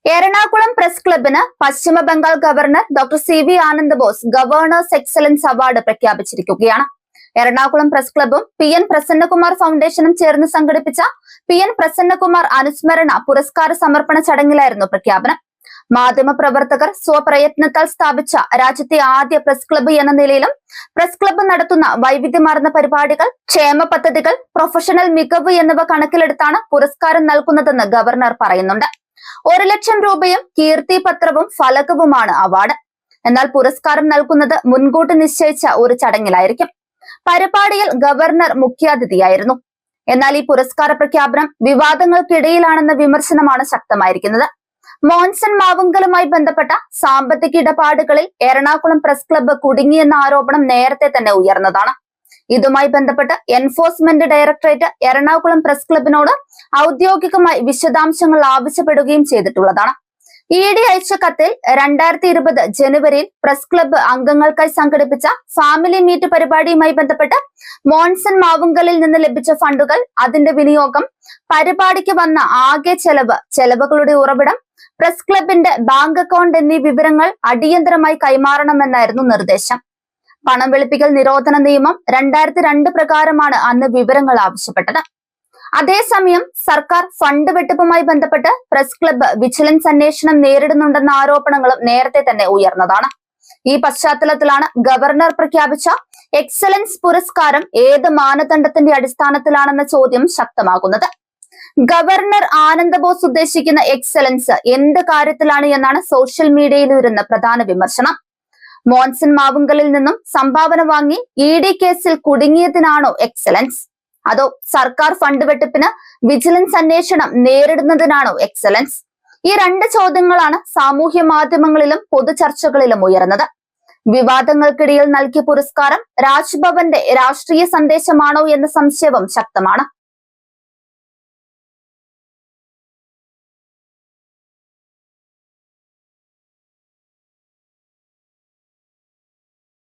Ernakulam press ക്ലബിന് പശ്ചിമ Bengal governor doctor C V. Anand Bose governor's excellence award പ്രഖ്യാപിച്ചിരിക്കുകയാണ്. എറണാകുളം പ്രസ് ക്ലബും പി.എൻ. പ്രസന്നകുമാർ ഫൗണ്ടേഷനും ചേർന്ന് സംഘടിപ്പിച്ച പി.എൻ. പ്രസന്നകുമാർ അനുസ്മരണ പുരസ്കാര സമർപ്പണ ചടങ്ങിലായിരുന്നു പ്രഖ്യാപനം. മാധ്യമപ്രവർത്തകർ സ്വപ്രയത്നത്താൽ സ്ഥാപിച്ച രാജ്യത്തെ ആദ്യ പ്രസ് ക്ലബ്ബ് എന്ന നിലയിലും പ്രസ് ക്ലബ്ബ് നടത്തുന്ന വൈവിധ്യമാർന്ന പരിപാടികൾ, ക്ഷേമ പദ്ധതികൾ, പ്രൊഫഷണൽ മികവ് എന്നിവ കണക്കിലെടുത്താണ് പുരസ്കാരം നൽകുന്നതെന്ന് ഗവർണർ പറയുന്നുണ്ട്. 1 ലക്ഷം രൂപയും കീർത്തി പത്രവും ഫലകവുമാണ് അവാർഡ്. എന്നാൽ പുരസ്കാരം നൽകുന്നത് മുൻകൂട്ടി നിശ്ചയിച്ച ഒരു ചടങ്ങിലായിരിക്കും. പരിപാടിയിൽ ഗവർണർ മുഖ്യാതിഥിയായിരുന്നു. എന്നാൽ ഈ പുരസ്കാര പ്രഖ്യാപനം വിവാദങ്ങൾക്കിടയിലാണെന്ന വിമർശനമാണ് ശക്തമായിരിക്കുന്നത്. മോൻസൺ മാവുങ്കലുമായി ബന്ധപ്പെട്ട സാമ്പത്തിക ഇടപാടുകളിൽ എറണാകുളം പ്രസ് ക്ലബ്ബ് കുടുങ്ങിയെന്ന ആരോപണം നേരത്തെ തന്നെ ഉയർന്നതാണ്. ഇതുമായി ബന്ധപ്പെട്ട് എൻഫോഴ്സ്മെന്റ് ഡയറക്ടറേറ്റ് എറണാകുളം പ്രസ് ക്ലബിനോട് ഔദ്യോഗികമായി വിശദാംശങ്ങൾ ആവശ്യപ്പെടുകയും ചെയ്തിട്ടുള്ളതാണ്. ഇ.ഡി. അയച്ച കത്തിൽ 2020 ജനുവരിയിൽ പ്രസ് ക്ലബ്ബ് അംഗങ്ങൾക്കായി സംഘടിപ്പിച്ച ഫാമിലി മീറ്റ് പരിപാടിയുമായി ബന്ധപ്പെട്ട് മോൻസൺ മാവുങ്കലിൽ നിന്ന് ലഭിച്ച ഫണ്ടുകൾ, അതിന്റെ വിനിയോഗം, പരിപാടിക്ക് വന്ന ആകെ ചെലവുകളുടെ ഉറവിടം, പ്രസ് ക്ലബിന്റെ ബാങ്ക് അക്കൗണ്ട് എന്നീ വിവരങ്ങൾ അടിയന്തരമായി കൈമാറണമെന്നായിരുന്നു നിർദ്ദേശം. പണം വെളുപ്പിക്കൽ നിരോധന നിയമം 2002 പ്രകാരമാണ് അന്ന് വിവരങ്ങൾ ആവശ്യപ്പെട്ടത്. അതേസമയം സർക്കാർ ഫണ്ട് വെട്ടിപ്പുമായി ബന്ധപ്പെട്ട് പ്രസ് ക്ലബ്ബ് വിജിലൻസ് അന്വേഷണം നേരിടുന്നുണ്ടെന്ന ആരോപണങ്ങളും നേരത്തെ തന്നെ ഉയർന്നതാണ്. ഈ പശ്ചാത്തലത്തിലാണ് ഗവർണർ പ്രഖ്യാപിച്ച എക്സലൻസ് പുരസ്കാരം ഏത് മാനദണ്ഡത്തിന്റെ അടിസ്ഥാനത്തിലാണെന്ന ചോദ്യം ശക്തമാകുന്നത്. ഗവർണർ ആനന്ദ് ബോസ് ഉദ്ദേശിക്കുന്ന എക്സലൻസ് എന്ത് കാര്യത്തിലാണ് എന്നാണ് സോഷ്യൽ മീഡിയയിൽ ഉയരുന്ന പ്രധാന വിമർശനം. മോൻസൺ മാവുങ്കലിൽ നിന്നും സംഭാവന വാങ്ങി ഇ.ഡി. കേസിൽ കുടുങ്ങിയതിനാണോ എക്സലൻസ്? അതോ സർക്കാർ ഫണ്ട് വെട്ടിപ്പിന് വിജിലൻസ് അന്വേഷണം നേരിടുന്നതിനാണോ എക്സലൻസ്? ഈ 2 ചോദ്യങ്ങളാണ് സാമൂഹ്യ മാധ്യമങ്ങളിലും പൊതുചർച്ചകളിലും ഉയർന്നത്. വിവാദങ്ങൾക്കിടയിൽ നൽകിയ പുരസ്കാരം രാജ്ഭവന്റെ രാഷ്ട്രീയ സന്ദേശമാണോ എന്ന സംശയവും ശക്തമാണ്.